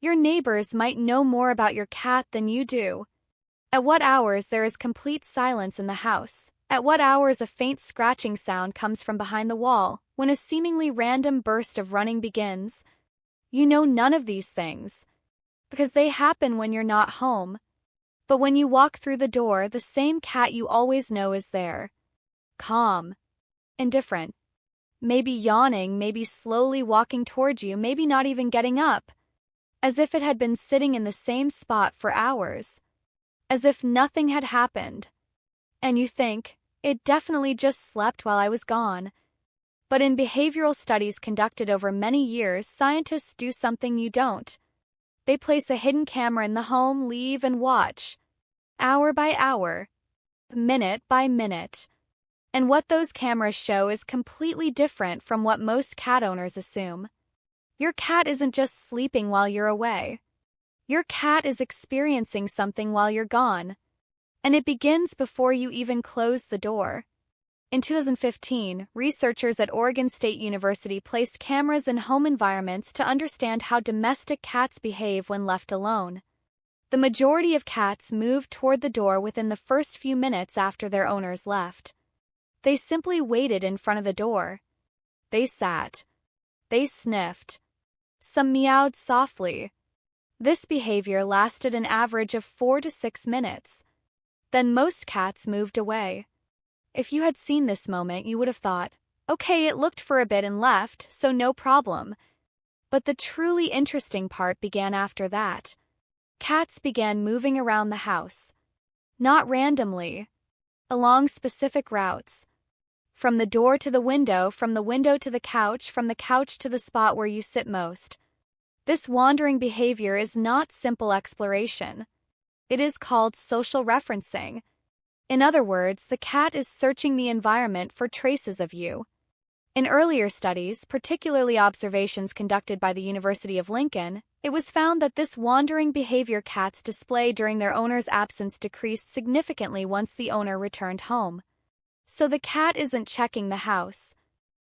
Your neighbors might know more about your cat than you do. At what hours there is complete silence in the house. At what hours a faint scratching sound comes from behind the wall, when a seemingly random burst of running begins. You know none of these things, because they happen when you're not home. But when you walk through the door, the same cat you always know is there. Calm. Indifferent. Maybe yawning, maybe slowly walking towards you, maybe not even getting up. As if it had been sitting in the same spot for hours. As if nothing had happened. And you think, it definitely just slept while I was gone. But in behavioral studies conducted over many years, scientists do something you don't. They place a hidden camera in the home, leave and watch. Hour by hour. Minute by minute. And what those cameras show is completely different from what most cat owners assume. Your cat isn't just sleeping while you're away. Your cat is experiencing something while you're gone. And it begins before you even close the door. In 2015, researchers at Oregon State University placed cameras in home environments to understand how domestic cats behave when left alone. The majority of cats moved toward the door within the first few minutes after their owners left. They simply waited in front of the door. They sat. They sniffed. Some meowed softly. This behavior lasted an average of 4 to 6 minutes. Then most cats moved away. If you had seen this moment, you would have thought, okay, it looked for a bit and left, so no problem. But the truly interesting part began after that. Cats began moving around the house. Not randomly. Along specific routes. From the door to the window, from the window to the couch, from the couch to the spot where you sit most. This wandering behavior is not simple exploration. It is called social referencing. In other words, the cat is searching the environment for traces of you. In earlier studies, particularly observations conducted by the University of Lincoln, it was found that this wandering behavior cats display during their owner's absence decreased significantly once the owner returned home. So the cat isn't checking the house.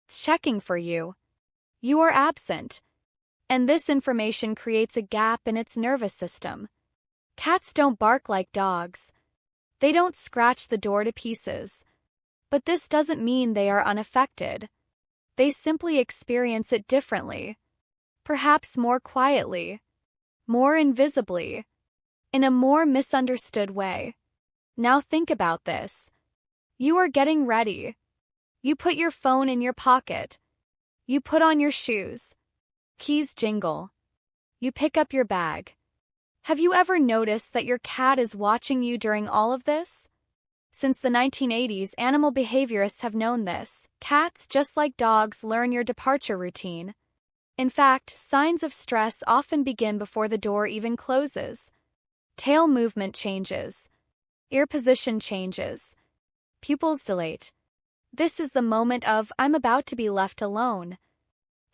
It's checking for you. You are absent. And this information creates a gap in its nervous system. Cats don't bark like dogs. They don't scratch the door to pieces. But this doesn't mean they are unaffected. They simply experience it differently. Perhaps more quietly. More invisibly. In a more misunderstood way. Now think about this. You are getting ready. You put your phone in your pocket. You put on your shoes. Keys jingle. You pick up your bag. Have you ever noticed that your cat is watching you during all of this? Since the 1980s, animal behaviorists have known this. Cats, just like dogs, learn your departure routine. In fact, signs of stress often begin before the door even closes. Tail movement changes. Ear position changes. Pupils dilate. This is the moment of, I'm about to be left alone.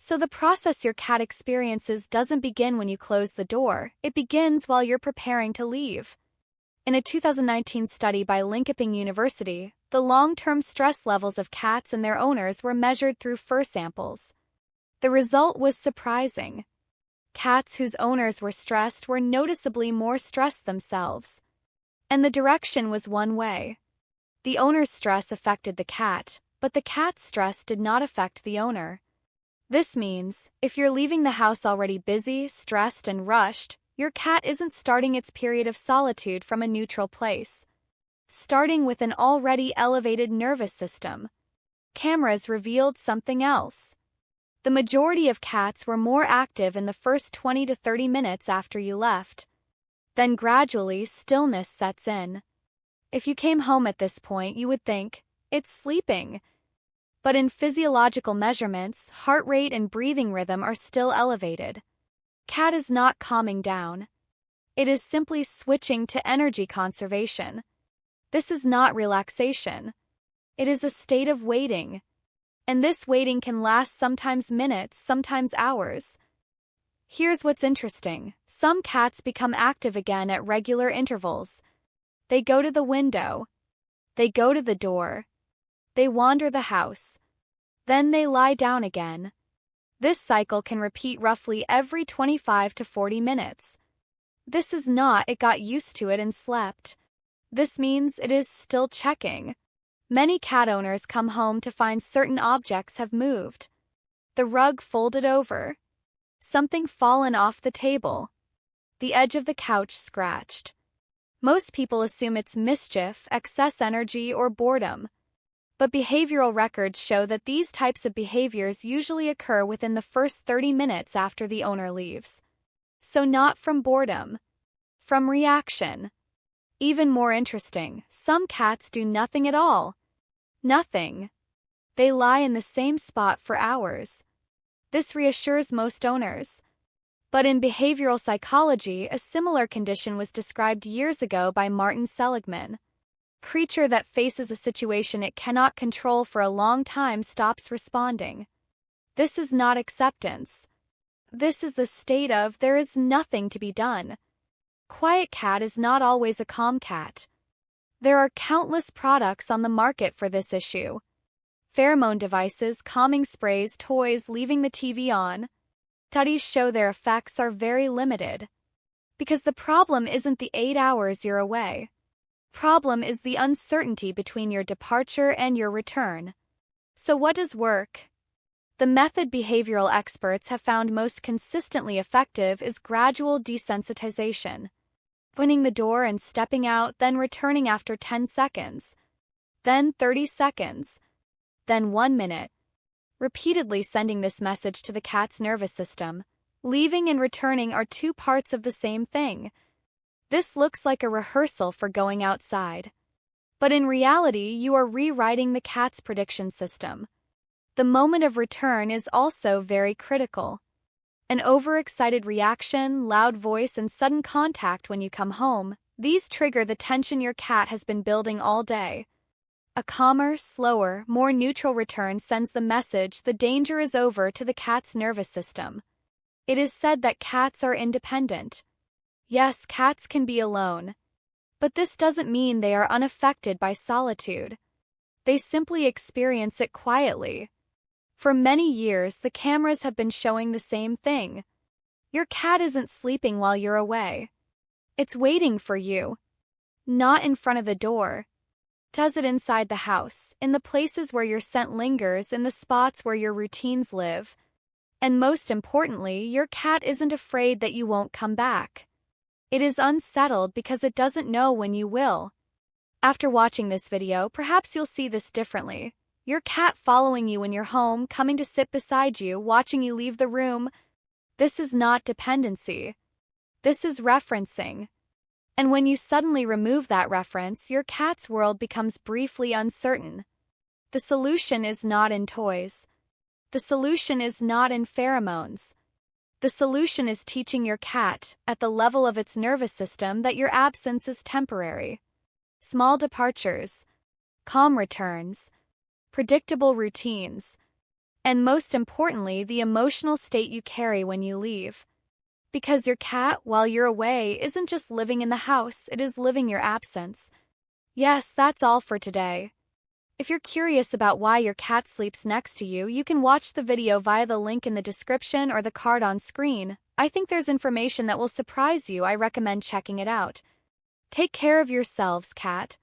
So the process your cat experiences doesn't begin when you close the door, it begins while you're preparing to leave. In a 2019 study by Linköping University, the long-term stress levels of cats and their owners were measured through fur samples. The result was surprising. Cats whose owners were stressed were noticeably more stressed themselves. And the direction was one way. The owner's stress affected the cat, but the cat's stress did not affect the owner. This means, if you're leaving the house already busy, stressed, and rushed, your cat isn't starting its period of solitude from a neutral place. Starting with an already elevated nervous system. Cameras revealed something else. The majority of cats were more active in the first 20 to 30 minutes after you left. Then gradually, stillness sets in. If you came home at this point, you would think, it's sleeping. But in physiological measurements, heart rate and breathing rhythm are still elevated. Cat is not calming down. It is simply switching to energy conservation. This is not relaxation. It is a state of waiting. And this waiting can last sometimes minutes, sometimes hours. Here's what's interesting. Some cats become active again at regular intervals. They go to the window. They go to the door. They wander the house. Then they lie down again. This cycle can repeat roughly every 25 to 40 minutes. This is not "it got used to it and slept." This means it is still checking. Many cat owners come home to find certain objects have moved. The rug folded over. Something fallen off the table. The edge of the couch scratched. Most people assume it's mischief, excess energy, or boredom. But behavioral records show that these types of behaviors usually occur within the first 30 minutes after the owner leaves. So not from boredom. From reaction. Even more interesting, some cats do nothing at all. Nothing. They lie in the same spot for hours. This reassures most owners. But in behavioral psychology, a similar condition was described years ago by Martin Seligman. Creature that faces a situation it cannot control for a long time stops responding. This is not acceptance. This is the state of there is nothing to be done. Quiet cat is not always a calm cat. There are countless products on the market for this issue. Pheromone devices, calming sprays, toys, leaving the TV on. Studies show their effects are very limited. Because the problem isn't the 8 hours you're away. Problem is the uncertainty between your departure and your return. So what does work? The method behavioral experts have found most consistently effective is gradual desensitization. Opening the door and stepping out, then returning after 10 seconds. Then 30 seconds. Then 1 minute. Repeatedly sending this message to the cat's nervous system. Leaving and returning are two parts of the same thing. This looks like a rehearsal for going outside. But in reality, you are rewriting the cat's prediction system. The moment of return is also very critical. An overexcited reaction, loud voice, and sudden contact when you come home, these trigger the tension your cat has been building all day. A calmer, slower, more neutral return sends the message the danger is over to the cat's nervous system. It is said that cats are independent. Yes, cats can be alone. But this doesn't mean they are unaffected by solitude. They simply experience it quietly. For many years, the cameras have been showing the same thing. Your cat isn't sleeping while you're away. It's waiting for you. Not in front of the door. Does it inside the house, in the places where your scent lingers, in the spots where your routines live. And most importantly, your cat isn't afraid that you won't come back. It is unsettled because it doesn't know when you will. After watching this video, perhaps you'll see this differently. Your cat following you when you're home, coming to sit beside you, watching you leave the room. This is not dependency. This is referencing. And when you suddenly remove that reference, your cat's world becomes briefly uncertain. The solution is not in toys. The solution is not in pheromones. The solution is teaching your cat, at the level of its nervous system, that your absence is temporary. Small departures, calm returns, predictable routines, and most importantly, the emotional state you carry when you leave. Because your cat, while you're away, isn't just living in the house, it is living your absence. Yes, that's all for today. If you're curious about why your cat sleeps next to you, you can watch the video via the link in the description or the card on screen. I think there's information that will surprise you. I recommend checking it out. Take care of yourselves, cat.